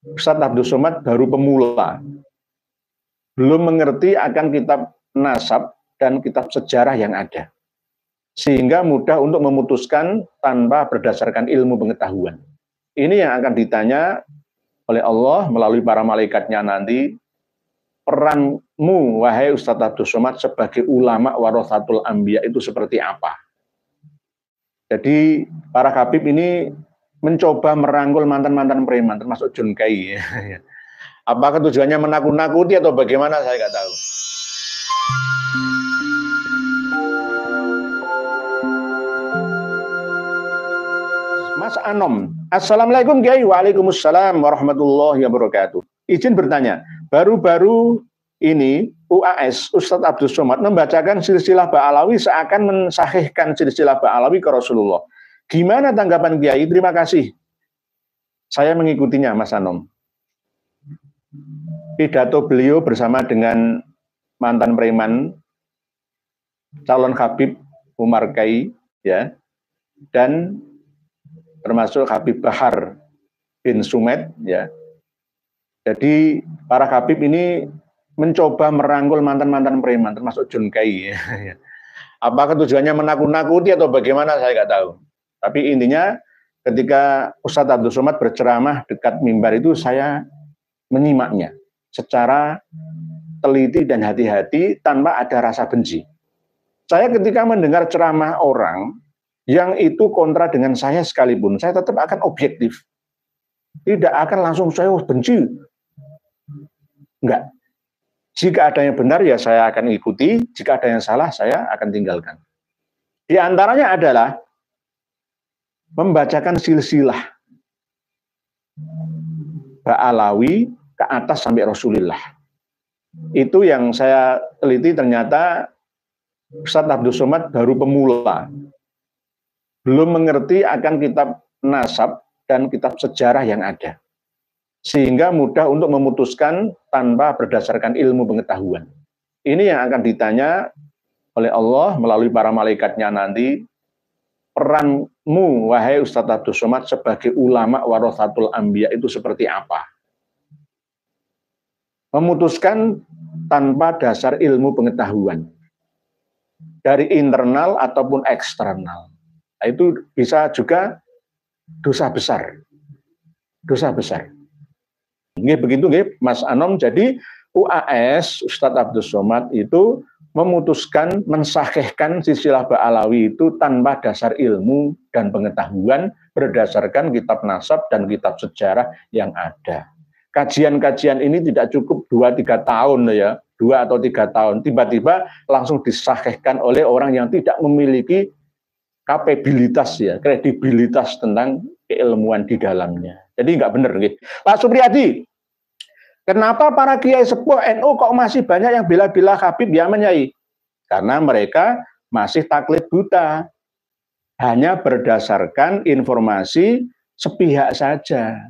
Ustadz Abdul Somad baru pemula, belum mengerti akan kitab nasab dan kitab sejarah yang ada, sehingga mudah untuk memutuskan tanpa berdasarkan ilmu pengetahuan. Ini yang akan ditanya oleh Allah melalui para malaikatnya nanti. Peranmu, wahai Ustadz Abdul Somad, sebagai ulama warathatul anbiya itu seperti apa? Jadi para habib ini mencoba merangkul mantan-mantan preman, termasuk John Kai. Apakah tujuannya menakut-nakuti atau bagaimana, saya nggak tahu. Mas Anom, Assalamualaikum Kiai. Waalaikumsalam warahmatullahi wabarakatuh. Izin bertanya, baru-baru ini UAS Ustadz Abdul Somad membacakan silsilah Ba'alawi seakan mensahihkan silsilah Ba'alawi ke Rasulullah. Gimana tanggapan Kiai? Terima kasih. Saya mengikutinya, Mas Anom. Pidato beliau bersama dengan mantan preman, calon Habib Umar Kai, ya, dan termasuk Habib Bahar bin Sumed, ya. Jadi para Habib ini mencoba merangkul mantan-mantan preman, termasuk John Kai. Ya. Apakah tujuannya menakut-nakuti atau bagaimana, saya nggak tahu. Tapi intinya ketika Ustadz Abdul Somad berceramah dekat mimbar itu, saya menyimaknya secara teliti dan hati-hati tanpa ada rasa benci. Saya ketika mendengar ceramah orang yang itu kontra dengan saya sekalipun, saya tetap akan objektif. Tidak akan langsung saya benci. Enggak. Jika ada yang benar, ya saya akan ikuti. Jika ada yang salah, saya akan tinggalkan. Di antaranya adalah membacakan silsilah Ba'alawi ke atas sampai Rasulullah. Itu yang saya teliti, ternyata Ustadz Abdul Somad baru pemula, belum mengerti akan kitab nasab dan kitab sejarah yang ada, sehingga mudah untuk memutuskan tanpa berdasarkan ilmu pengetahuan. Ini yang akan ditanya oleh Allah melalui para malaikatnya nanti. Peranmu, wahai Ustadz Abdul Somad, sebagai ulama warathatul anbiya itu seperti apa? Memutuskan tanpa dasar ilmu pengetahuan, dari internal ataupun eksternal. Itu bisa juga dosa besar. Dosa besar. Nggih, begitu nggih, Mas Anom. Jadi UAS Ustadz Abdul Somad itu memutuskan mensahihkan silsilah Ba'alawi itu tanpa dasar ilmu dan pengetahuan, berdasarkan kitab nasab dan kitab sejarah yang ada. Kajian-kajian ini tidak cukup 2-3 tahun, ya, 2 atau 3 tahun, tiba-tiba langsung disahihkan oleh orang yang tidak memiliki kapabilitas, ya, kredibilitas tentang keilmuan di dalamnya. Jadi nggak benar, gitu. Pak Supriyadi, kenapa para kiai sepuh NU kok masih banyak yang bela-bela Habib ya Nyai? Karena mereka masih taklid buta, hanya berdasarkan informasi sepihak saja.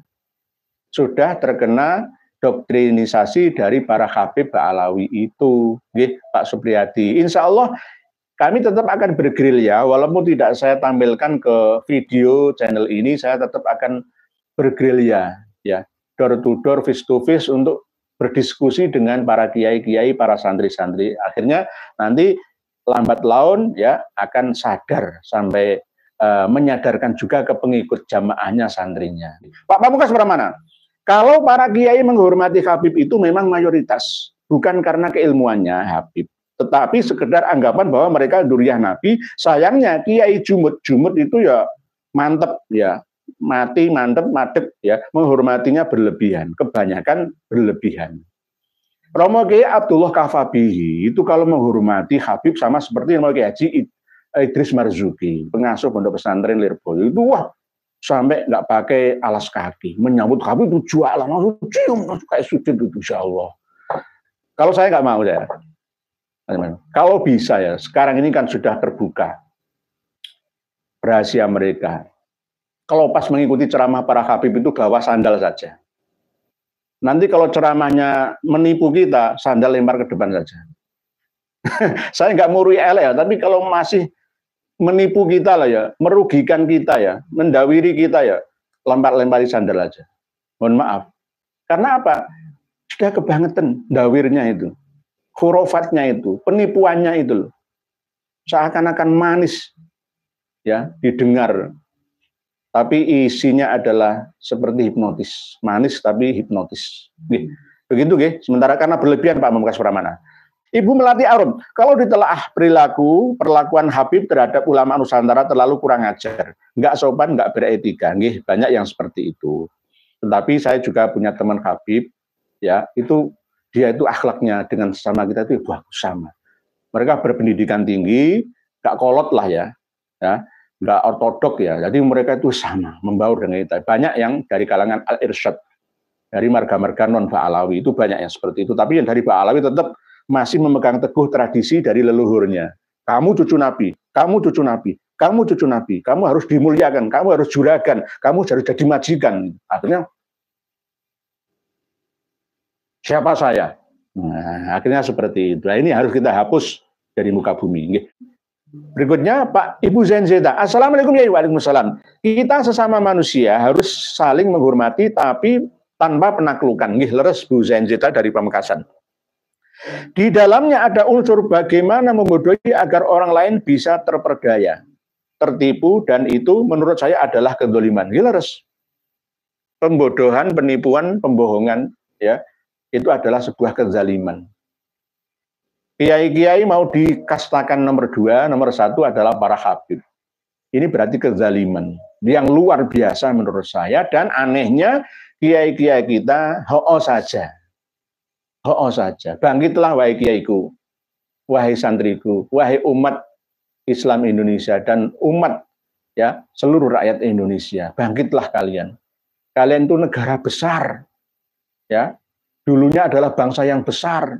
Sudah terkena doktrinisasi dari para Habib Ba'alawi itu, gitu, Pak Supriyadi. Insya Allah kami tetap akan bergerilya, walaupun tidak saya tampilkan ke video channel ini, saya tetap akan bergerilya, ya, door to door, face to face, untuk berdiskusi dengan para kiai-kiai, para santri-santri. Akhirnya nanti lambat laun, ya, akan sadar sampai menyadarkan juga ke pengikut jamaahnya, santrinya. Pak Pamungkas Pramana, kalau para kiai menghormati Habib itu memang mayoritas, bukan karena keilmuannya Habib, tetapi sekedar anggapan bahwa mereka duriah Nabi. Sayangnya kiai jumud itu ya mantep, ya, mati mantep madep, ya, menghormatinya berlebihan, kebanyakan berlebihan. Romo Kiai Abdullah Kafabihi itu kalau menghormati Habib sama seperti Romo Kiai Haji Idris Marzuki, pengasuh pondok pesantren Lirboyo itu, wah, sampai nggak pakai alas kaki menyambut Habib itu, jualan langsung cium kayak sujud itu, insya Allah. Kalau saya nggak mau, ya. Kalau bisa, ya, sekarang ini kan sudah terbuka rahasia mereka. Kalau pas mengikuti ceramah para Habib itu bawa sandal saja. Nanti kalau ceramahnya menipu kita, sandal lempar ke depan saja. Saya nggak murui elek, tapi kalau masih menipu kita lah, ya, merugikan kita, ya, mendawiri kita, ya, lempari sandal aja. Mohon maaf. Karena apa? Sudah kebangetan dawirnya itu, hurufatnya itu, penipuannya itu loh. Seakan-akan manis ya didengar, tapi isinya adalah seperti hipnotis, manis tapi hipnotis. Begitu nggih. Sementara karena berlebihan Pak Memkas Pramana. Ibu Melati Arum, kalau ditelaah perlakuan Habib terhadap ulama Nusantara terlalu kurang ajar, nggak sopan, nggak beretika, nggih, banyak yang seperti itu. Tetapi saya juga punya teman Habib, ya, dia itu akhlaknya dengan sesama kita itu bagus sama. Mereka berpendidikan tinggi, nggak kolot lah ya, nggak ortodok ya. Jadi mereka itu sama, membaur dengan kita. Banyak yang dari kalangan Al-Irsyad, dari marga-marga non Ba'alawi itu banyak yang seperti itu. Tapi yang dari Ba'alawi tetap masih memegang teguh tradisi dari leluhurnya. Kamu cucu Nabi, kamu cucu Nabi, kamu cucu Nabi, kamu harus dimuliakan, kamu harus juragan, kamu harus jadi majikan. Akhirnya siapa saya? Nah, akhirnya seperti itu. Nah, ini harus kita hapus dari muka bumi. Berikutnya Pak Ibu Zenzeta. Assalamualaikum ya, waalaikumsalam. Kita sesama manusia harus saling menghormati tapi tanpa penaklukan. Nggih, leres Bu Zenzeta dari Pamekasan. Di dalamnya ada unsur bagaimana membodohi agar orang lain bisa terperdaya, tertipu, dan itu menurut saya adalah kedzaliman. Leres. Pembodohan, penipuan, pembohongan, ya, itu adalah sebuah kezaliman. Kiai-kiai mau dikastakan nomor 2, nomor 1 adalah para habib. Ini berarti kezaliman yang luar biasa menurut saya, dan anehnya kiai-kiai kita ho-oh saja. Oh saja, bangkitlah wahai kiaiku, wahai santriku, wahai umat Islam Indonesia dan umat ya seluruh rakyat Indonesia, bangkitlah kalian. Kalian itu negara besar, ya. Dulunya adalah bangsa yang besar.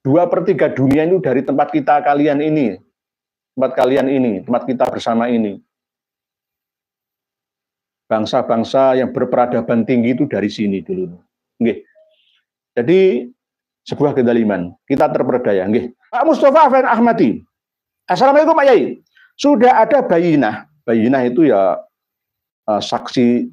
2/3 dunia itu dari tempat kita kalian ini, tempat kalian ini, tempat kita bersama ini. Bangsa-bangsa yang berperadaban tinggi itu dari sini dulu. Nggih. Jadi sebuah kezaliman, kita terperdaya. Nggih. Pak Mustafa Afan Ahmadi. Assalamualaikum Pak Yai. Sudah ada bayinah. Bayinah itu ya saksi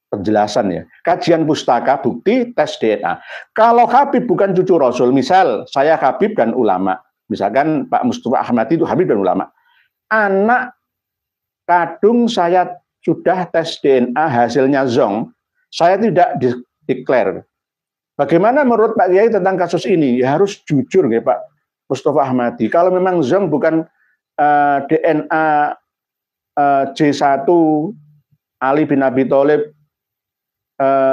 penjelasan ya. Kajian pustaka, bukti, tes DNA. Kalau Habib bukan cucu Rasul, misal saya Habib dan ulama. Misalkan Pak Mustafa Ahmadi itu Habib dan ulama. Anak kadung saya sudah tes DNA hasilnya zong. Saya tidak declare. Bagaimana menurut Pak Kiai tentang kasus ini? Ya harus jujur ya Pak Mustafa Ahmadi. Kalau memang zong bukan DNA J1 Ali bin Abi Thalib,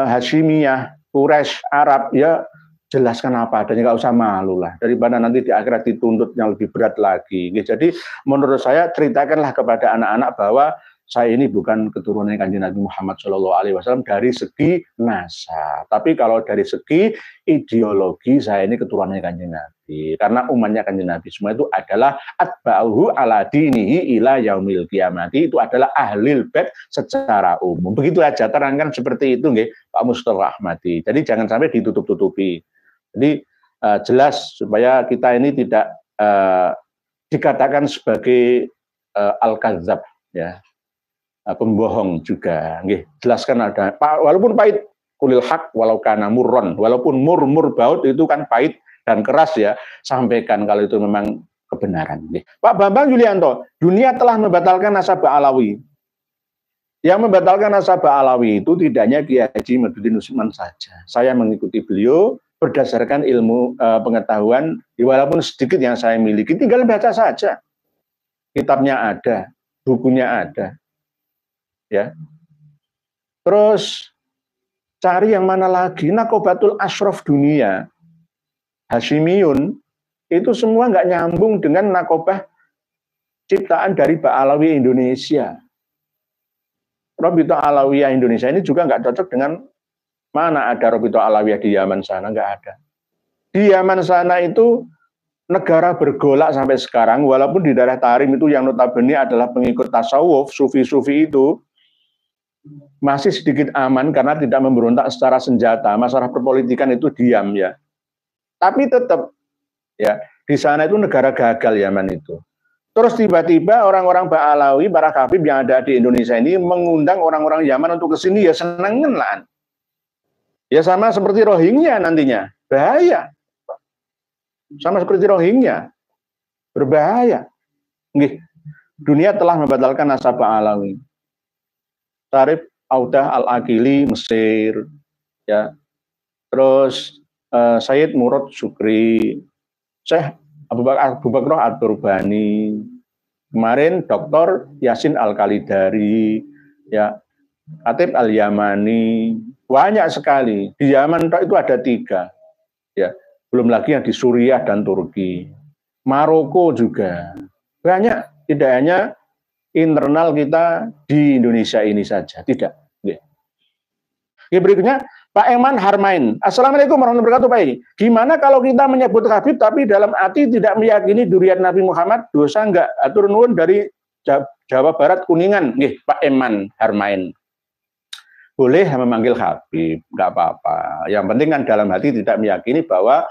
Hashimiyah, Quraisy, Arab, ya jelaskan apa adanya, nggak usah malu lah. Daripada nanti di akhirat dituntut yang lebih berat lagi. Jadi menurut saya ceritakanlah kepada anak-anak bahwa saya ini bukan keturunan Kanjeng Nabi Muhammad SAW dari segi nasab, tapi kalau dari segi ideologi saya ini keturunannya Kanjeng Nabi, karena umatnya Kanjeng Nabi semua itu adalah atba'uhu ala dinihi ila yaumil qiyamati, itu adalah ahlil bait secara umum. Begitu aja, terangkan seperti itu nggih Pak Mustafa Ahmadi. Jadi jangan sampai ditutup-tutupi. Jadi jelas supaya kita ini tidak dikatakan sebagai al-kadzab ya. Pembohong juga, nggih. Jelaskan ada, walaupun pahit, kulil haq walau kana murron, walaupun mur baut itu kan pahit dan keras ya, sampaikan kalau itu memang kebenaran. Nggih. Pak Bambang Yulianto, dunia telah membatalkan nasabah Alawi. Yang membatalkan nasabah Alawi itu tidak hanya Kiai Haji Madudin Usman saja. Saya mengikuti beliau berdasarkan ilmu pengetahuan, walaupun sedikit yang saya miliki, tinggal baca saja. Kitabnya ada, bukunya ada. Ya, terus cari yang mana lagi? Nakobatul Ashraf dunia, Hashimiyun, itu semua nggak nyambung dengan nakobah ciptaan dari Ba'alawi Indonesia. Robito Alawiyah Indonesia ini juga nggak cocok dengan mana ada Robito Alawiyah di Yaman sana, nggak ada. Di Yaman sana itu negara bergolak sampai sekarang, walaupun di daerah Tarim itu yang notabene adalah pengikut tasawuf, sufi-sufi itu, masih sedikit aman karena tidak memberontak secara senjata. Masalah perpolitikan itu diam ya. Tapi tetap ya di sana itu negara gagal Yaman itu. Terus tiba-tiba orang-orang Ba'alawi, para Habib yang ada di Indonesia ini mengundang orang-orang Yaman untuk ke sini, ya senengan lah. Ya sama seperti Rohingya nantinya, bahaya. Sama seperti Rohingya, berbahaya. Nggih, dunia telah membatalkan nasabah Alawi. Tarif Audah Al-Akili Mesir, ya. Terus Sayyid Murad Syukri, Syekh Abu Bakar Ad-Durbani, kemarin Dr. Yasin Al-Khalidari, ya, Khatib Al-Yamani, banyak sekali. Di Yaman itu ada 3, ya. Belum lagi yang di Suriah dan Turki. Maroko juga. Banyak, tidak hanya internal kita di Indonesia ini saja, tidak. Oke, berikutnya Pak Eman Harmain. Assalamualaikum warahmatullahi wabarakatuh, Pak. Gimana kalau kita menyebut Habib tapi dalam hati tidak meyakini duriat Nabi Muhammad, dosa enggak? Atur nuwun dari Jawa Barat Kuningan. Nggih, Pak Eman Harmain. Boleh memanggil Habib, enggak apa-apa. Yang penting kan dalam hati tidak meyakini bahwa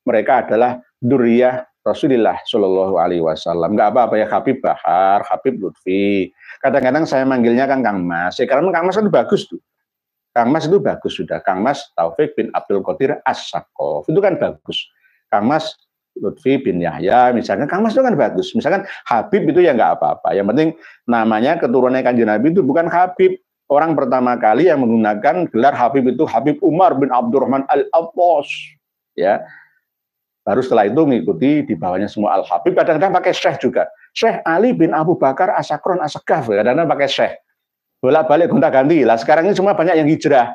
mereka adalah duriyah Rasulullah Shallallahu Alaihi Wasallam. Enggak apa-apa ya, Habib Bahar, Habib Lutfi. Kadang-kadang saya manggilnya kan Kang Mas. Ya, karena Kang Mas kan bagus tuh. Kang Mas itu bagus sudah. Kang Mas Taufik bin Abdul Qadir As-Saqqaf itu kan bagus. Kang Mas Lutfi bin Yahya misalnya, Kang Mas itu kan bagus. Misalkan Habib itu ya nggak apa-apa. Yang penting namanya keturunan Kanjeng Nabi itu bukan Habib. Orang pertama kali yang menggunakan gelar Habib itu Habib Umar bin Abdurrahman Al-Attas. Ya. Baru setelah itu mengikuti di bawahnya semua Al-Habib. Kadang-kadang pakai Syekh juga. Syekh Ali bin Abu Bakar As-Sakron As-Saqqaf. Kadang-kadang pakai Syekh. Bolak-balik gonta-ganti lah. Sekarang ini semua banyak yang hijrah.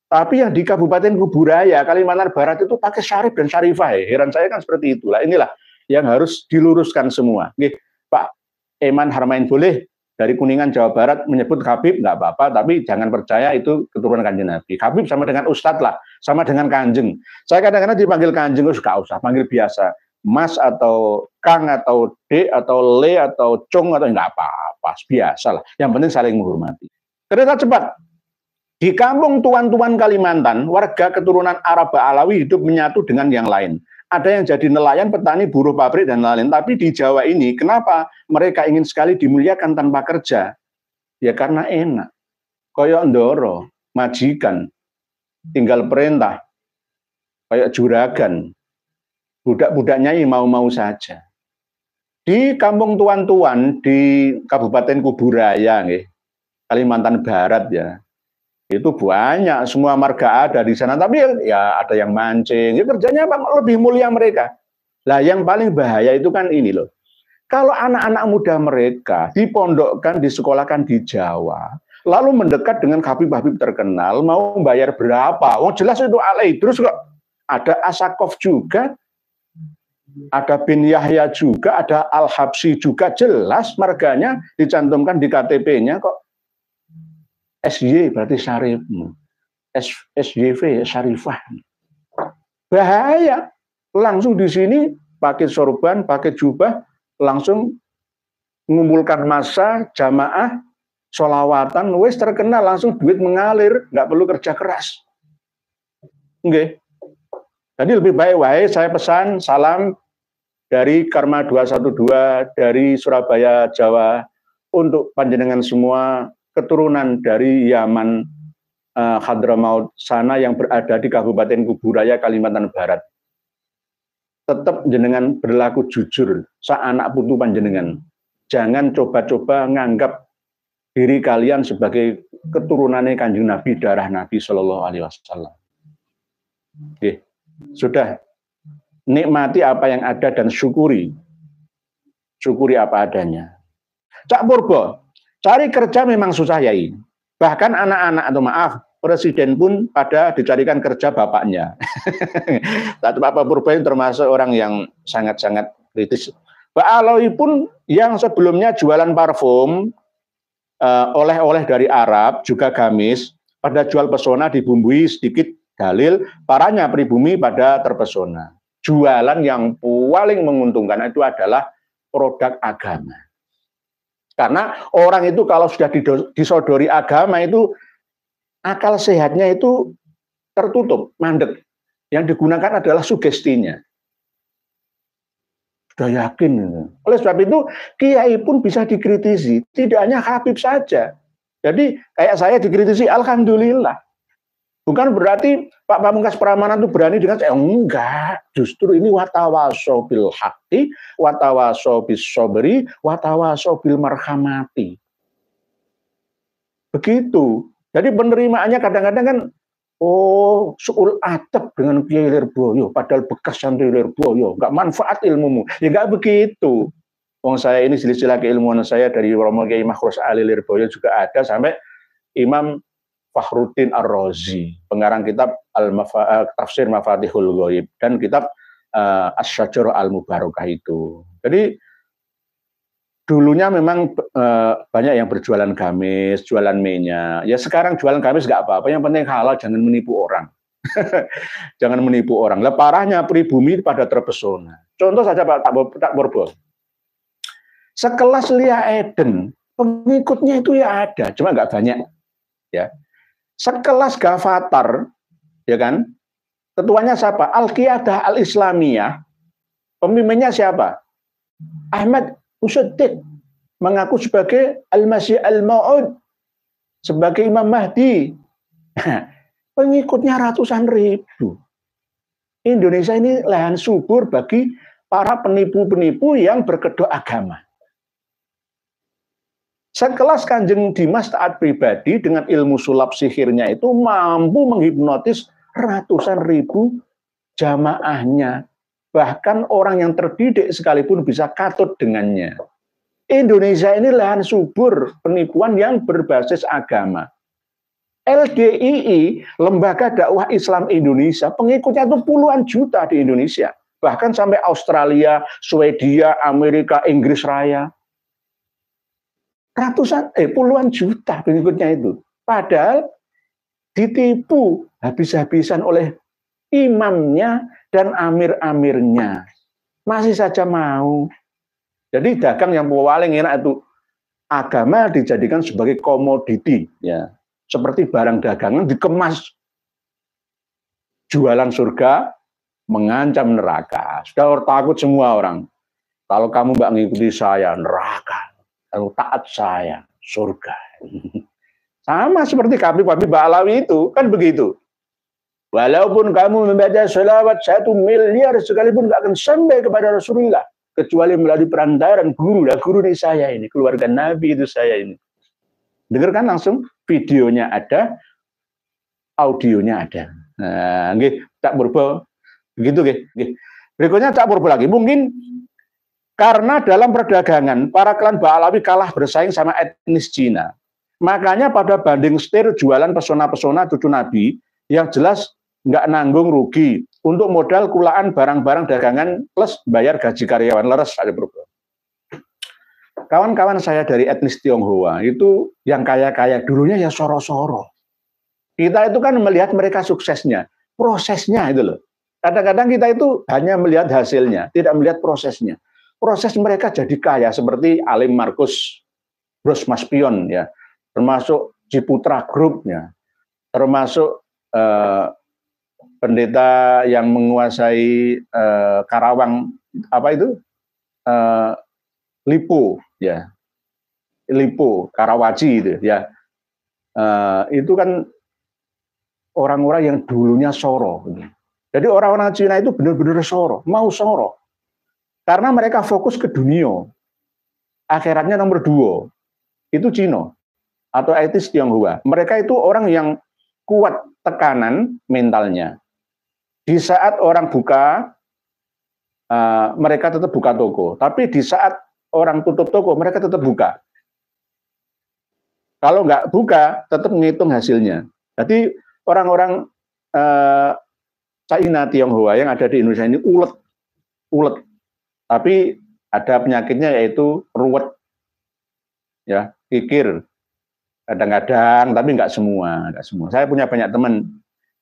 Tapi yang di Kabupaten Kuburaya, Kalimantan Barat itu pakai Syarif dan Syarifah. Heran saya kan seperti itulah. Inilah yang harus diluruskan semua. Oke, Pak Eman Harmain boleh dari Kuningan Jawa Barat menyebut Habib nggak apa-apa, tapi jangan percaya itu keturunan Kanjeng Nabi. Habib sama dengan Ustadz lah, sama dengan Kanjeng. Saya kadang-kadang dipanggil Kanjeng, nggak usah panggil biasa. Mas atau Kang atau D atau Le atau Cung atau nggak apa-apa, biasa lah. Yang penting saling menghormati. Kereta cepat. Di kampung Tuan-Tuan Kalimantan, warga keturunan Arab Alawi hidup menyatu dengan yang lain. Ada yang jadi nelayan, petani, buruh pabrik dan lain-lain. Tapi di Jawa ini, kenapa mereka ingin sekali dimuliakan tanpa kerja? Ya karena enak. Koyok ndoro, majikan, tinggal perintah, kayak juragan. Budak-budaknya mau-mau saja. Di kampung Tuan-Tuan di Kabupaten Kuburaya, Kalimantan Barat ya, itu banyak semua marga ada di sana. Tapi ya ada yang mancing, ya kerjanya lebih mulia mereka. Lah yang paling bahaya itu kan ini loh. Kalau anak-anak muda mereka dipondokkan, disekolahkan di Jawa, lalu mendekat dengan habib-habib terkenal, mau bayar berapa? Oh jelas itu Al-Idrus kok. Ada As-Saqqaf juga. Ada bin Yahya juga, ada Al-Habsyi juga, jelas marganya dicantumkan di KTP-nya kok. SY berarti Syarif, SYV Syarifah. Bahaya. Langsung di sini pakai sorban, pakai jubah, langsung mengumpulkan massa, jamaah, sholawatan, wes terkenal, langsung duit mengalir, nggak perlu kerja keras. Oke. Jadi lebih baik, wahai saya pesan salam dari Karma 212 dari Surabaya, Jawa, untuk panjenengan semua keturunan dari Yaman, Hadramaut sana yang berada di Kabupaten Kuburaya, Kalimantan Barat. Tetap jenengan berlaku jujur, sa anak putu panjenengan. Jangan coba-coba nganggap diri kalian sebagai keturunannya Kanjeng Nabi, darah Nabi Shallallahu Alaihi Wasallam. Oke, sudah. Nikmati apa yang ada dan syukuri apa adanya. Cak Purbo, cari kerja memang susah yai. Bahkan anak-anak atau maaf, presiden pun pada dicarikan kerja bapaknya. Bapak Purbo ini termasuk orang yang sangat-sangat kritis. Pak Alawi pun yang sebelumnya jualan parfum, oleh-oleh dari Arab, juga gamis, pada jual pesona dibumbui sedikit dalil, parahnya pribumi pada terpesona. Jualan yang paling menguntungkan itu adalah produk agama. Karena orang itu kalau sudah disodori agama itu akal sehatnya itu tertutup, mandek. Yang digunakan adalah sugestinya. Sudah yakin. Oleh sebab itu kiai pun bisa dikritisi, tidak hanya Habib saja. Jadi kayak saya dikritisi, alhamdulillah. Bukan berarti Pak Pamungkas Pramana itu berani dengan enggak, justru ini watawaso bil haqqi, watawaso bis sobri, watawaso bil marhamati. Begitu. Jadi penerimaannya kadang-kadang kan, oh, suul atap dengan Kiai Lirboyo, padahal bekas santri Lirboyo, nggak manfaat ilmumu. Ya nggak begitu. Wong saya ini silsilah keilmuan saya dari Romo Kiai Makhrus Ali Lirboyo juga ada sampai Imam Fakhruddin Ar-Razi, pengarang kitab Tafsir Mafatihul Ghaib dan kitab Asy-Syajarah Al-Mubarakah itu. Jadi dulunya memang banyak yang berjualan gamis, jualan minyak. Ya sekarang jualan gamis nggak apa-apa, yang penting halal, jangan menipu orang. Jangan menipu orang. Lah parahnya pribumi pada terpesona. Contoh saja Pak Tak Purbo. Sekelas Lia Eden, pengikutnya itu ya ada, cuma nggak banyak. Ya. Sekelas Gavatar, ya kan? Ketuanya siapa? Al-Qiyadah Al-Islamiyah. Pemimpinnya siapa? Ahmad Usaddiq, mengaku sebagai Al-Masih Al-Ma'ud, sebagai Imam Mahdi. Pengikutnya ratusan ribu. Indonesia ini lahan subur bagi para penipu-penipu yang berkedok agama. Sekelas Kanjeng Dimas Taat Pribadi dengan ilmu sulap sihirnya itu mampu menghipnotis ratusan ribu jamaahnya. Bahkan orang yang terdidik sekalipun bisa katut dengannya. Indonesia ini lahan subur penipuan yang berbasis agama. LDII, Lembaga Dakwah Islam Indonesia, pengikutnya itu puluhan juta di Indonesia. Bahkan sampai Australia, Swedia, Amerika, Inggris Raya. Puluhan juta pengikutnya itu. Padahal ditipu habis-habisan oleh imamnya dan amir-amirnya. Masih saja mau. Jadi dagang yang paling enak itu agama dijadikan sebagai komoditi, ya. Seperti barang dagangan dikemas. Jualan surga, mengancam neraka. Sudah takut semua orang. Kalau kamu nggak ngikuti saya, neraka. Kalau taat saya, surga. Sama seperti Habib Ba'alawi itu, kan begitu. Walaupun kamu membaca sholawat 1 miliar sekalipun gak akan sampai kepada Rasulullah. Kecuali melalui perantaran guru. Lah guru ini saya ini, keluarga Nabi itu saya ini. Dengarkan langsung, videonya ada, audionya ada. Nah, tak berubah. Begitu, nggih. Berikutnya tak berubah lagi. Mungkin karena dalam perdagangan, para klan Ba'alawi kalah bersaing sama etnis Cina. Makanya pada banding setir jualan pesona-pesona cucu Nabi, yang jelas nggak nanggung rugi. Untuk modal kulaan barang-barang dagangan plus bayar gaji karyawan. Leres ada berubah. Kawan-kawan saya dari etnis Tionghoa, itu yang kaya-kaya dulunya ya soro-soro. Kita itu kan melihat mereka suksesnya. Prosesnya itu loh. Kadang-kadang kita itu hanya melihat hasilnya, tidak melihat prosesnya. Proses mereka jadi kaya seperti Alim Markus, Bros Maspion ya, termasuk Ciputra Group ya, termasuk pendeta yang menguasai Karawang apa itu Lipo ya, Lipo Karawaci itu ya, itu kan orang-orang yang dulunya soro. Jadi orang-orang Cina itu benar-benar soro, mau soro. Karena mereka fokus ke dunia. Akhiratnya nomor 2. Itu Cina. Atau etnis Tionghoa. Mereka itu orang yang kuat tekanan mentalnya. Di saat orang buka, mereka tetap buka toko. Tapi di saat orang tutup toko, mereka tetap buka. Kalau nggak buka, tetap menghitung hasilnya. Jadi orang-orang China Tionghoa yang ada di Indonesia ini ulet. Tapi ada penyakitnya yaitu ruwet, ya, kikir, kadang-kadang, tapi nggak semua. Saya punya banyak teman,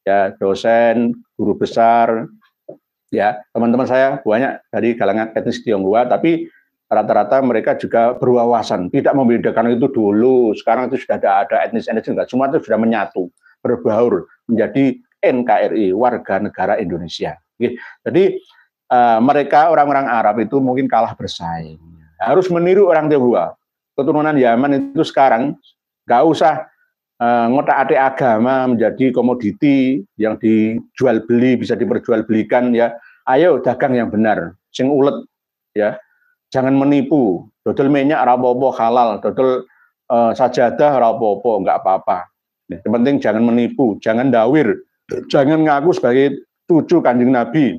ya, dosen, guru besar, ya, teman-teman saya banyak dari kalangan etnis Tionghoa, tapi rata-rata mereka juga berwawasan, tidak membedakan itu dulu, sekarang itu sudah ada etnis-etnis, semua itu sudah menyatu, berbaur menjadi NKRI, warga negara Indonesia. Jadi mereka orang-orang Arab itu mungkin kalah bersaing. Harus meniru orang Tionghoa. Keturunan Yaman itu sekarang nggak usah ngotak-atik agama menjadi komoditi yang dijual beli, bisa diperjualbelikan ya. Ayo dagang yang benar, sing ulet ya. Jangan menipu. Dodol minyak ora apa-apa halal, dodol sajadah ora apa-apa, enggak apa-apa. Yang penting jangan menipu, jangan dawir, jangan ngaku sebagai cucu Kanjeng Nabi.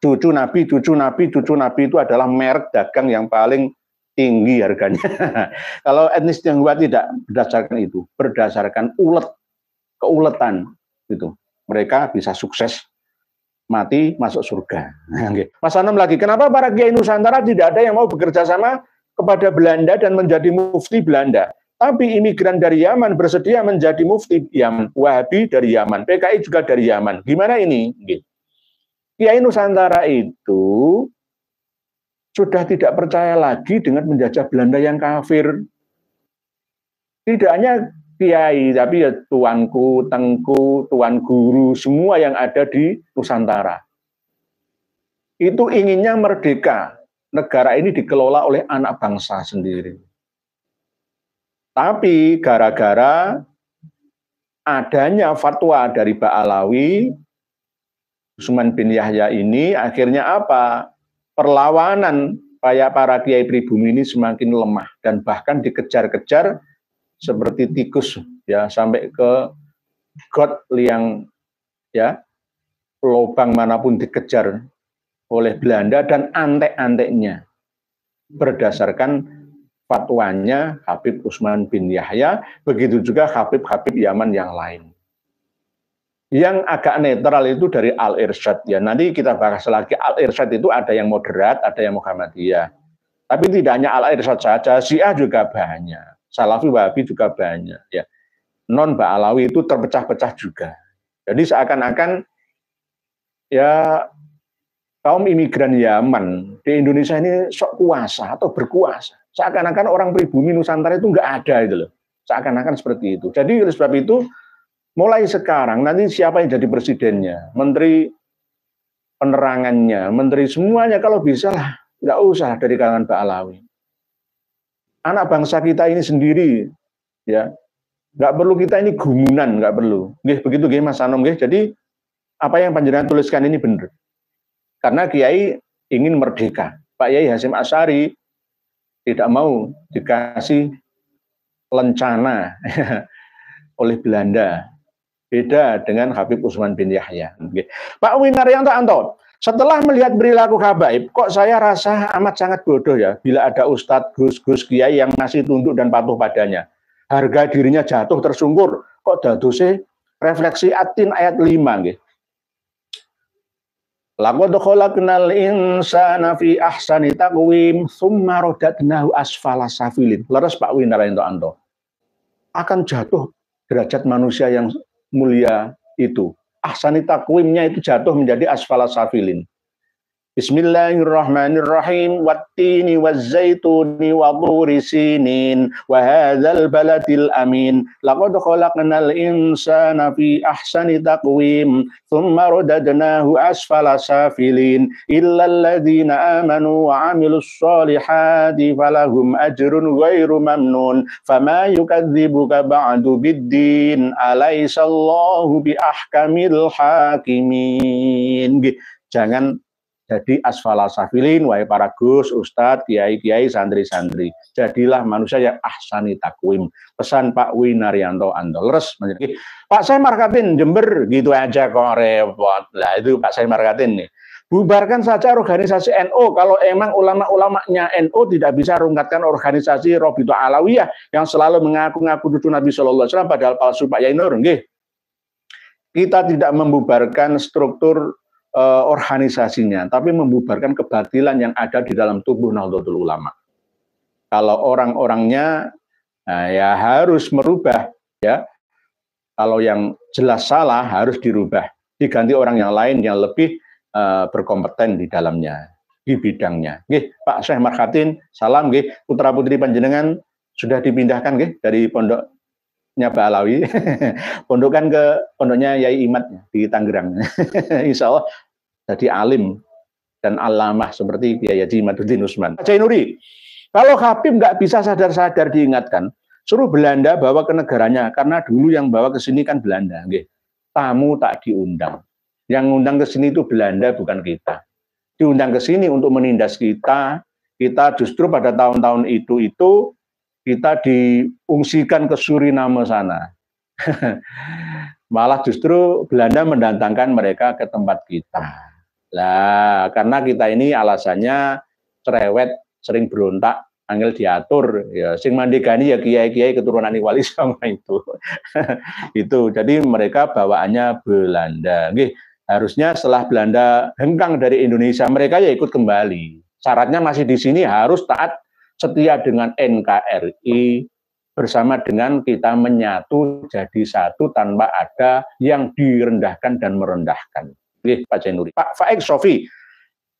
Cucu Nabi, cucu Nabi, cucu Nabi itu adalah merek dagang yang paling tinggi harganya. Kalau etnis Tionghoa tidak berdasarkan itu, berdasarkan keuletan itu. Mereka bisa sukses, mati masuk surga. Mas Anam lagi, kenapa para kiai Nusantara tidak ada yang mau bekerja sama kepada Belanda dan menjadi mufti Belanda? Tapi imigran dari Yaman bersedia menjadi mufti Yaman, Wahabi dari Yaman, PKI juga dari Yaman. Gimana ini? Kiai Nusantara itu sudah tidak percaya lagi dengan menjajah Belanda yang kafir. Tidak hanya kiai, tapi ya tuanku, tengku, tuan guru, semua yang ada di Nusantara. Itu inginnya merdeka. Negara ini dikelola oleh anak bangsa sendiri. Tapi gara-gara adanya fatwa dari Ba'alawi, Utsman bin Yahya ini, akhirnya apa? Perlawanan para kiai pribumi ini semakin lemah dan bahkan dikejar-kejar seperti tikus ya, sampai ke got liang ya, lubang manapun dikejar oleh Belanda dan antek-anteknya berdasarkan fatwanya Habib Utsman bin Yahya, begitu juga Habib-Habib Yaman yang lain. Yang agak netral itu dari Al-Irsyad ya, nanti kita bahas lagi. Al-Irsyad itu ada yang moderat, ada yang Muhammadiyah, tapi tidak hanya Al-Irsyad saja, Syiah juga banyak, Salafi Wahabi juga banyak ya. Non Ba'alawi itu terpecah-pecah juga. Jadi seakan-akan ya kaum imigran Yaman di Indonesia ini sok kuasa atau berkuasa. Seakan-akan orang pribumi Nusantara itu nggak ada itu loh. Seakan-akan seperti itu. Jadi oleh sebab itu mulai sekarang nanti siapa yang jadi presidennya, menteri penerangannya, menteri semuanya kalau bisa lah nggak usah dari kalangan Ba'alawi. Anak bangsa kita ini sendiri ya. Nggak perlu kita ini gumunan, nggak perlu. Begitu Mas Anom. Jadi apa yang panjenengan tuliskan ini benar. Karena Kiai ingin merdeka. Pak Yai Hasyim Asy'ari tidak mau dikasih lencana oleh Belanda. Beda dengan Habib Utsman bin Yahya. Pak Winaryanto Anto, setelah melihat perilaku habaib, kok saya rasa amat sangat bodoh ya bila ada ustadz, gus-gus, kiai yang masih tunduk dan patuh padanya. Harga dirinya jatuh tersungkur. Kok dadose refleksi At-Tin ayat 5 nggih. Laqad khalaqnal insana fi ahsani taqwim tsumma radadnahu asfala safilin. Leres Pak Winaryanto Anto. Akan jatuh derajat manusia yang mulia itu. Ahsani taqwimnya itu jatuh menjadi asfala safilin. Bismillahirrahmanirrahim. Wattini wazzaituni wa dhuri sinin wa hadzal baladil amin. Laqad khalaqnal insana fi ahsani taqwim tsumma radadnahu asfala safilin illa alladziina amanu wa 'amilus shalihati falahum ajrun ghairu mamnun fama yukadzibuka ba'du biddin alaysallahu bi ahkamil hakimin. Jangan jadi asfala safilin, wahai para gus, ustadz, kiai-kiai, santri-santri. Jadilah manusia yang ahsani takwim. Pesan Pak Winaryanto Anto. Leres. Pak saya markatin Jember, gitu aja kok repot. Lah itu Pak saya markatin nih. Bubarkan saja organisasi NU. Kalau emang ulama-ulamanya NU tidak bisa rungkatkan organisasi Robito Alawiyah yang selalu mengaku-ngaku cucu Nabi Sallallahu Alaihi Wasallam padahal palsu Pak Yai Nur. Kita tidak membubarkan struktur organisasinya, tapi membubarkan kebatilan yang ada di dalam tubuh Nahdlatul Ulama. Kalau orang-orangnya ya harus merubah ya. Kalau yang jelas salah harus dirubah, diganti orang yang lain yang lebih berkompeten di dalamnya, di bidangnya. Pak Syekh Marhatin, salam putra putri panjenengan sudah dipindahkan dari pondoknya Ba'alawi, pondokan ke pondoknya Yai Imad di Tangerang. Insya Allah jadi alim dan alamah seperti Kiai Haji Imaduddin Utsman. Cai Nuri, kalau Habib nggak bisa sadar-sadar diingatkan, suruh Belanda bawa ke negaranya, karena dulu yang bawa ke sini kan Belanda. Nggih. Tamu tak diundang. Yang ngundang ke sini itu Belanda, bukan kita. Diundang ke sini untuk menindas kita. Kita justru pada tahun-tahun itu kita diungsikan ke Suriname sana. Malah justru Belanda mendatangkan mereka ke tempat kita. Lah, karena kita ini alasannya cerewet, sering berontak, angel diatur, ya sing mandegani ya kiai-kiai keturunan Wali Songo itu. Itu. Jadi mereka bawaannya Belanda. Nggih, harusnya setelah Belanda hengkang dari Indonesia, mereka ya ikut kembali. Syaratnya masih di sini harus taat setia dengan NKRI, bersama dengan kita menyatu jadi satu tanpa ada yang direndahkan dan merendahkan. Nggih, Pak Jainuri. Pak Faik Sofi.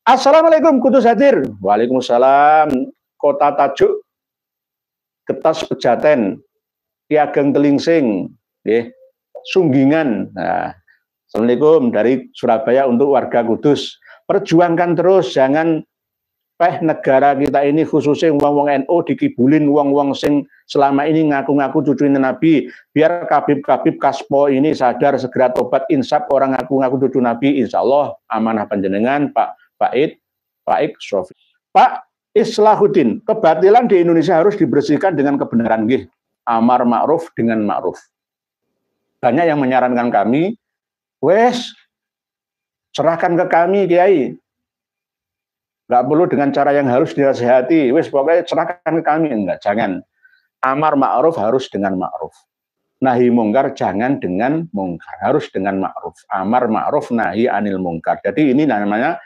Assalamualaikum Kudus hadir. Waalaikumsalam. Kota Tajuk, Getas Pejaten, Ki Ageng Telingsing, Sunggingan. Nah, Assalamualaikum dari Surabaya untuk warga Kudus. Perjuangkan terus, jangan negara kita ini khususnya wong-wong NU dikibulin wong-wong sing selama ini ngaku-ngaku cucuin Nabi. Biar kabib-kabib Kaspo ini sadar, segera tobat, insaf orang ngaku-ngaku cucu Nabi. Insya Allah amanah panjenengan Pak Faik Sofi. Pak Islahuddin, kebatilan di Indonesia harus dibersihkan dengan kebenaran. Nggih, amar ma'ruf dengan ma'ruf. Banyak yang menyarankan kami, wes serahkan ke kami Kiai. Nggak perlu dengan cara yang harus dinasihati, wes pokoknya serahkan ke kami. Enggak, jangan. Amar ma'ruf harus dengan ma'ruf. Nahi mungkar jangan dengan mungkar, harus dengan ma'ruf. Amar ma'ruf nahi anil mungkar. Jadi ini namanya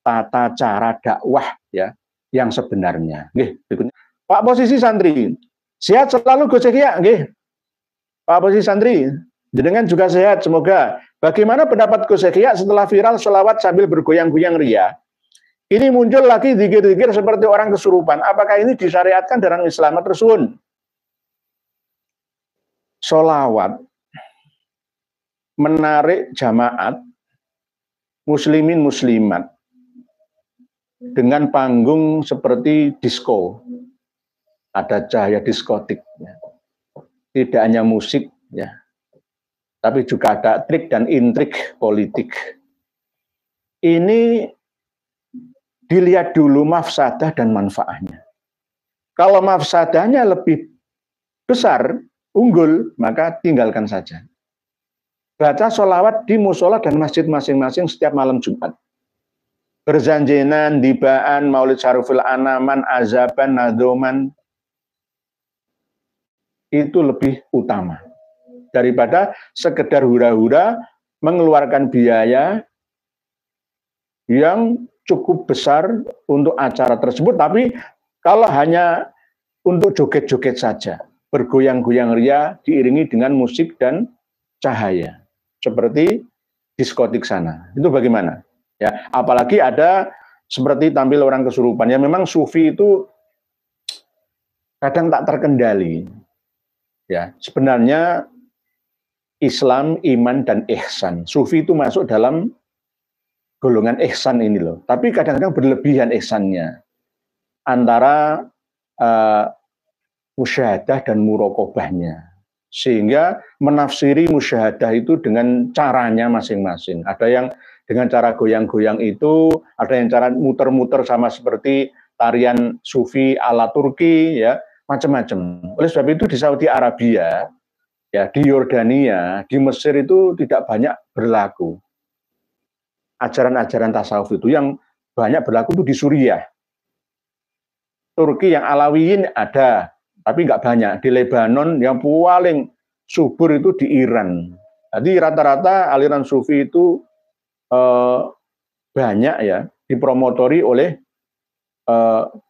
tata cara dakwah ya yang sebenarnya. Nggih, berikutnya. Pak Posisi Santri, sehat selalu Gus Yahya. Nggih. Pak Posisi Santri, jenengan juga sehat semoga. Bagaimana pendapat Gus Yahya setelah viral selawat sambil bergoyang-goyang ria? Ini muncul lagi zikir-zikir seperti orang kesurupan. Apakah ini disyariatkan dalam Islam? Tersun. Selawat menarik jamaat muslimin muslimat dengan panggung seperti disco, ada cahaya diskotik, ya. Tidak hanya musik, ya, tapi juga ada trik dan intrik politik. Ini dilihat dulu mafsadah dan manfaatnya. Kalau mafsadahnya lebih besar, unggul, maka tinggalkan saja. Baca sholawat di musola dan masjid masing-masing setiap malam Jumat. Berzanjenan, dibaan, maulid syarufil anaman, azaban, nadoman, itu lebih utama daripada sekedar hura-hura mengeluarkan biaya yang cukup besar untuk acara tersebut. Tapi kalau hanya untuk joget-joget saja, bergoyang-goyang ria diiringi dengan musik dan cahaya seperti diskotik sana, itu bagaimana? Ya, apalagi ada seperti tampil orang kesurupan. Ya memang sufi itu kadang tak terkendali. Ya, sebenarnya Islam, iman dan ihsan. Sufi itu masuk dalam golongan ihsan ini loh. Tapi kadang-kadang berlebihan ihsannya. Antara musyahadah dan muraqabahnya. Sehingga menafsiri musyahadah itu dengan caranya masing-masing. Ada yang dengan cara goyang-goyang itu, ada yang cara muter-muter sama seperti tarian sufi ala Turki, ya, macam-macam. Oleh sebab itu di Saudi Arabia, ya, di Yordania, di Mesir itu tidak banyak berlaku ajaran-ajaran tasawuf itu. Yang banyak berlaku itu di Suriah. Turki yang Alawiyin ada, tapi nggak banyak. Di Lebanon yang paling subur itu di Iran. Jadi rata-rata aliran sufi itu banyak ya dipromotori oleh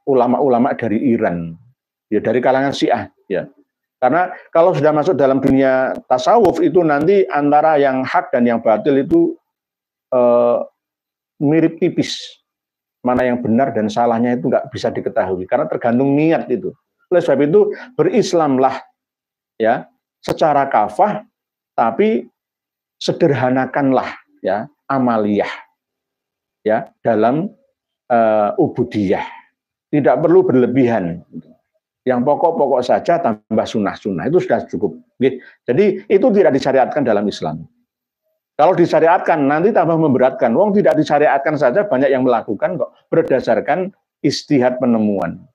ulama-ulama dari Iran, ya dari kalangan Syiah, ya. Karena kalau sudah masuk dalam dunia tasawuf itu nanti antara yang hak dan yang batil itu mirip tipis. Mana yang benar dan salahnya itu nggak bisa diketahui karena tergantung niat itu. Oleh sebab itu berislamlah ya secara kafah, tapi sederhanakanlah ya amaliyah ya dalam ubudiyah. Tidak perlu berlebihan. Yang pokok-pokok saja tambah sunnah-sunnah itu sudah cukup. Jadi itu tidak disyariatkan dalam Islam. Kalau disyariatkan nanti tambah memberatkan. Wong tidak disyariatkan saja banyak yang melakukan kok berdasarkan istihad penemuan,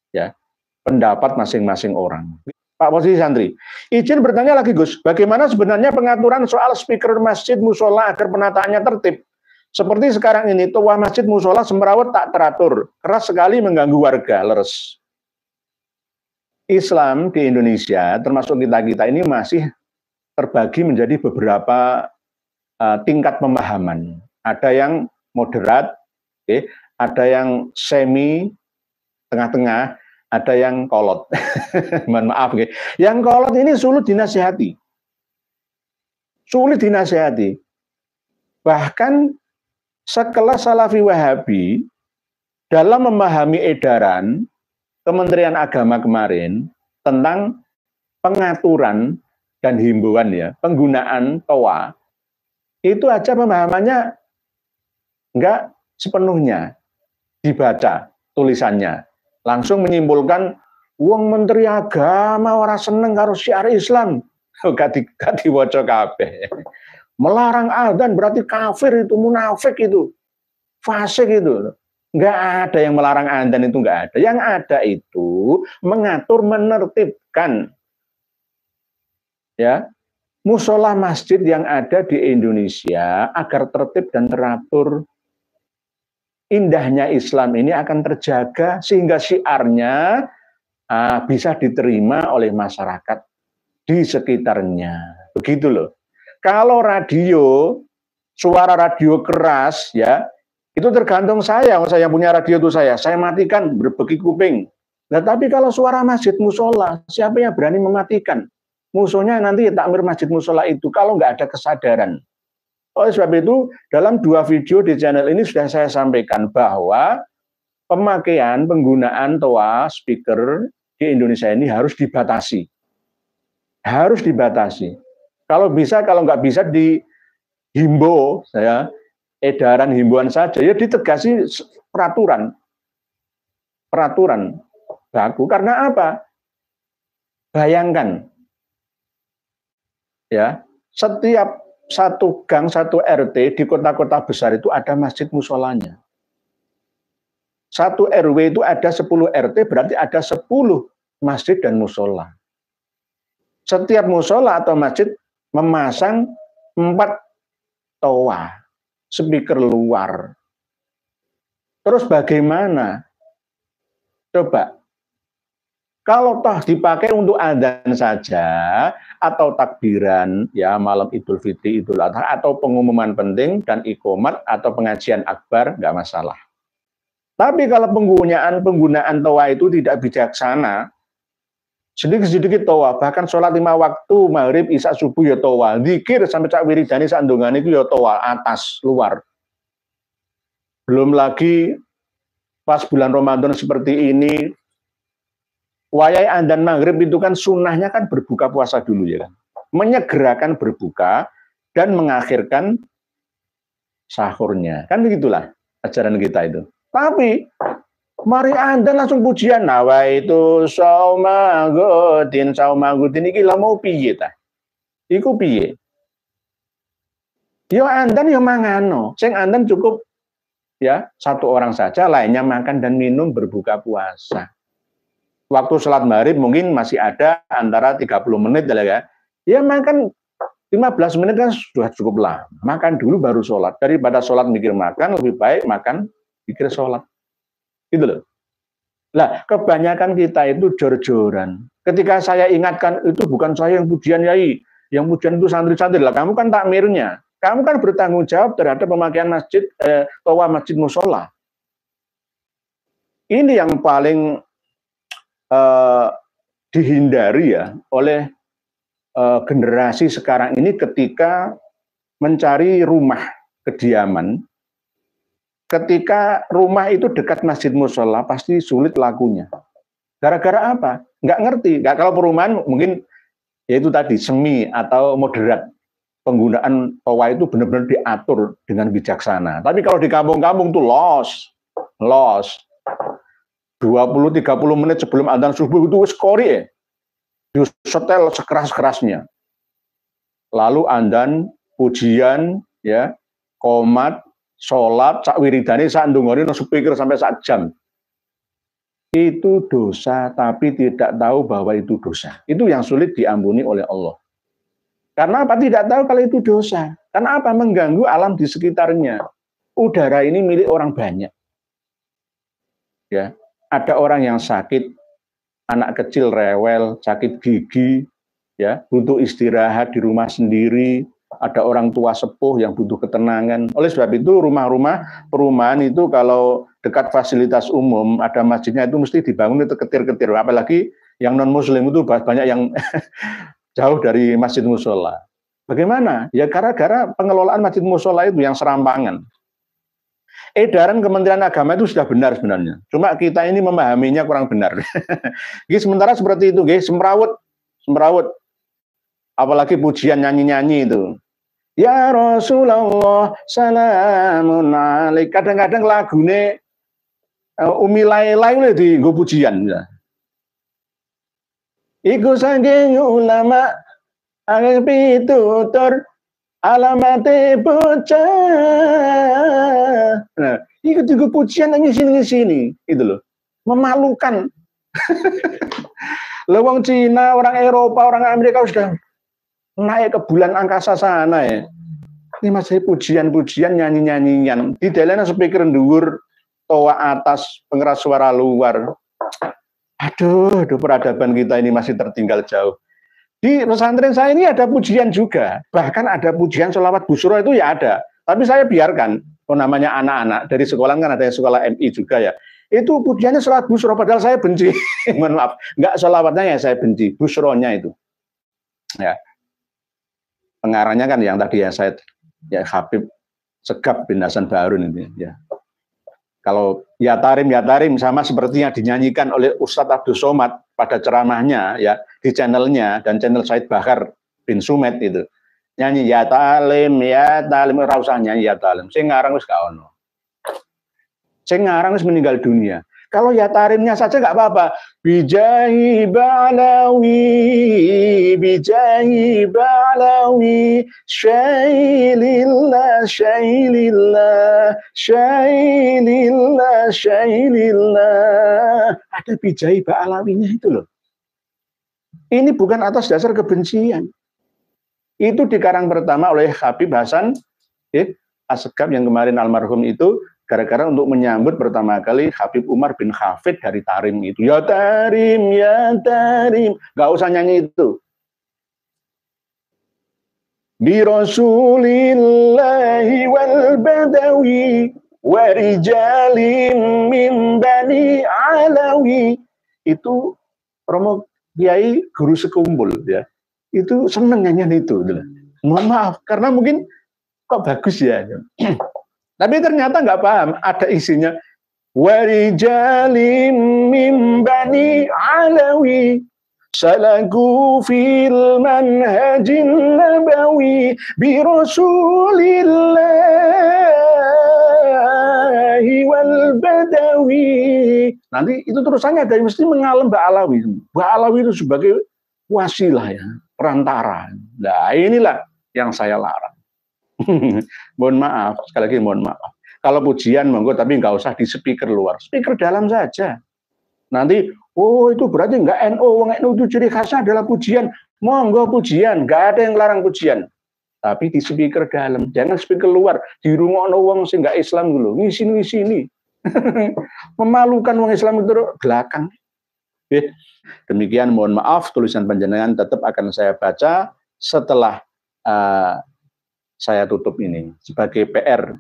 ya, pendapat masing-masing orang. Pak Posisi Santri, izin bertanya lagi Gus, bagaimana sebenarnya pengaturan soal speaker masjid musola agar penataannya tertib? Seperti sekarang ini, toa masjid musola semrawut tak teratur, keras sekali mengganggu warga, leres. Islam di Indonesia, termasuk kita-kita ini masih terbagi menjadi beberapa tingkat pemahaman. Ada yang moderat, okay, ada yang semi, tengah-tengah, ada yang kolot. Mohon maaf, okay. Yang kolot ini sulit dinasihati. Sulit dinasihati. Bahkan sekelas Salafi Wahabi dalam memahami edaran Kementerian Agama kemarin tentang pengaturan dan himbauan ya, penggunaan toa, itu aja pemahamannya enggak sepenuhnya dibaca tulisannya. Langsung menyimpulkan, wong Menteri Agama ora seneng karo syiar Islam. Gak diwaca kabeh. Melarang adzan berarti kafir itu, munafik itu, fasik itu. Nggak ada yang melarang adzan itu, nggak ada. Yang ada itu mengatur, menertibkan, ya, musola masjid yang ada di Indonesia agar tertib dan teratur. Indahnya Islam ini akan terjaga sehingga syiarnya bisa diterima oleh masyarakat di sekitarnya. Begitu loh. Kalau radio, suara radio keras, ya, itu tergantung saya yang punya radio itu saya matikan berbeki kuping. Nah, tapi kalau suara masjid musola, siapa yang berani mematikan? Musuhnya nanti takmir masjid musola itu kalau nggak ada kesadaran. Oleh sebab itu, dalam 2 video di channel ini sudah saya sampaikan bahwa pemakaian penggunaan toa speaker di Indonesia ini harus dibatasi. Harus dibatasi. Kalau bisa, kalau nggak bisa dihimbau, saya edaran himbauan saja, ya ditegasi peraturan baku. Karena apa? Bayangkan, ya, setiap satu gang, satu RT di kota-kota besar itu ada masjid musolanya. Satu RW itu ada 10 RT, berarti ada 10 masjid dan musola. Setiap musola atau masjid memasang 4 toa, speaker luar. Terus bagaimana? Coba, kalau toh dipakai untuk adzan saja, atau takbiran, ya, malam Idul Fitri, Idul Adha, atau pengumuman penting dan iqomat atau pengajian akbar, nggak masalah. Tapi kalau penggunaan toa itu tidak bijaksana, sedikit-sedikit toa, bahkan sholat 5 waktu, maghrib, isya, subuh ya toa, zikir sampai cak wiridani sandungan itu ya toa, atas, luar. Belum lagi pas bulan Ramadan seperti ini, wayai adzan maghrib itu kan sunnahnya kan berbuka puasa dulu, ya kan, menyegerakan berbuka dan mengakhirkan sahurnya, kan begitulah ajaran kita itu. Tapi mari adzan langsung pujian, nawaitu saumagodin iki lah mau piye ta? Iku piye? Yo adzan yo mangano, sing adzan cukup ya 1 orang saja, lainnya makan dan minum berbuka puasa. Waktu sholat maghrib mungkin masih ada antara 30 menit ya. Ya makan 15 menit kan sudah cukup lama. Makan dulu baru sholat. Daripada sholat mikir makan, lebih baik makan mikir sholat. Gitu loh. Nah, kebanyakan kita itu jor-joran. Ketika saya ingatkan, itu bukan saya yang pujian, Yai. Yang pujian itu santri-santri lah. Kamu kan takmirnya. Kamu kan bertanggung jawab terhadap pemakaian masjid, toa masjid musola. Ini yang paling dihindari ya oleh generasi sekarang ini ketika mencari rumah kediaman. Ketika rumah itu dekat masjid musola pasti sulit lakunya. Gara-gara apa? Nggak ngerti. Nggak, kalau perumahan mungkin ya itu tadi semi atau moderat. Penggunaan toa itu benar-benar diatur dengan bijaksana. Tapi kalau di kampung-kampung tuh los. 20-30 menit sebelum adzan subuh itu wis qori ya. Disetel sekeras-kerasnya. Lalu adzan, pujian, ya, qomat, sholat, sak wiridane sak ndongone nang speaker sampai sak jam. Itu dosa, tapi tidak tahu bahwa itu dosa. Itu yang sulit diampuni oleh Allah. Karena apa? Tidak tahu kalau itu dosa. Karena apa? Mengganggu alam di sekitarnya. Udara ini milik orang banyak. Ya, ada orang yang sakit, anak kecil rewel, sakit gigi, ya, butuh istirahat di rumah sendiri. Ada orang tua sepuh yang butuh ketenangan. Oleh sebab itu rumah-rumah perumahan itu kalau dekat fasilitas umum ada masjidnya itu mesti dibangun itu ketir-ketir. Apalagi yang non muslim itu banyak yang jauh dari masjid musola. Bagaimana? Ya gara-gara pengelolaan masjid musola itu yang serampangan. Edaran Kementerian Agama itu sudah benar sebenarnya. Cuma kita ini memahaminya kurang benar. Sementara seperti itu, semrawut. Apalagi pujian nyanyi-nyanyi itu. Ya Rasulullah, salamun alaik. Kadang-kadang lagune Umi Lailai di nggo pujian. Iku saking ulama angin pitutur alamate bocah. Nah, itu juga pujian yang sini itu loh. Memalukan. Lewang Cina, orang Eropa, orang Amerika sudah naik ke bulan angkasa sana ya. Ini masih pujian-pujian, nyanyi-nyanyian. Di dalamnya speaker dhuwur, toa atas, pengeras suara luar. Aduh, peradaban kita ini masih tertinggal jauh. Di pesantren saya ini ada pujian juga. Bahkan ada pujian sholawat busro itu ya ada. Tapi saya biarkan. Namanya anak-anak. Dari sekolah kan ada sekolah MI juga ya. Itu pujiannya sholawat busro. Padahal saya benci. Mohon maaf. Enggak sholawatnya ya saya benci. Busronya itu. Ya. Pengarangnya kan yang tadi ya saya ya Habib Segaf bin Hasan Baharun ini ya. Kalau ya tarim sama seperti yang dinyanyikan oleh Ustadz Abdul Somad pada ceramahnya ya di channelnya dan channel Said Bahar bin Sumed itu. Nyanyi ya talim ora usah nyanyi ya talim. Sing ngarang wis gak ono. Sing ngarang wis meninggal dunia. Kalau ya tarimnya saja nggak apa-apa. Bijahi ba'lawi, syailillah, syailillah. Ada bijahi ba'lawinya itu loh. Ini bukan atas dasar kebencian. Itu dikarang pertama oleh Habib Hasan Assegaf yang kemarin almarhum itu. Gara-gara untuk menyambut pertama kali Habib Umar bin Hafid dari Tarim itu. Ya Tarim, ya Tarim. Gak usah nyanyi itu. Bi Rasulillahi wal Badawi wa rijalim min Bani Alawi. Itu Romo Kiai guru sekumpul ya. Itu seneng nyanyian itu. Mohon maaf, karena mungkin kok bagus ya. Tapi ternyata nggak paham, ada isinya. Warijalim min Bani Alawi salaku fil manhajin nabawi bi Rasulillahi wal Badawi. Nanti itu terusannya dari mesti mengalem Mbak Alawi. Mbak Alawi itu sebagai wasilah ya, perantara. Nah inilah yang saya larang. Mohon maaf, sekali lagi mohon maaf. Kalau pujian monggo, tapi nggak usah di speaker luar, speaker dalam saja. Nanti, oh itu berarti nggak NU, wong NU itu ciri khasnya adalah pujian. Monggo pujian, nggak ada yang larang pujian. Tapi di speaker dalam, jangan speaker luar. Di rumah wong sing nggak Islam dulu, ngisi. Memalukan wong Islam itu belakang. Demikian mohon maaf, tulisan panjenengan tetap akan saya baca setelah saya tutup ini sebagai PR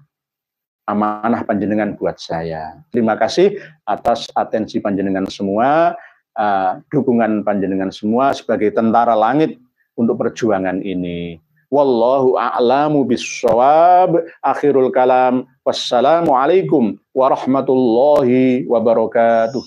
amanah panjenengan buat saya. Terima kasih atas atensi panjenengan semua, dukungan panjenengan semua sebagai tentara langit untuk perjuangan ini. Wallahu a'lamu bissawab. Akhirul kalam. Wassalamualaikum warahmatullahi wabarakatuh.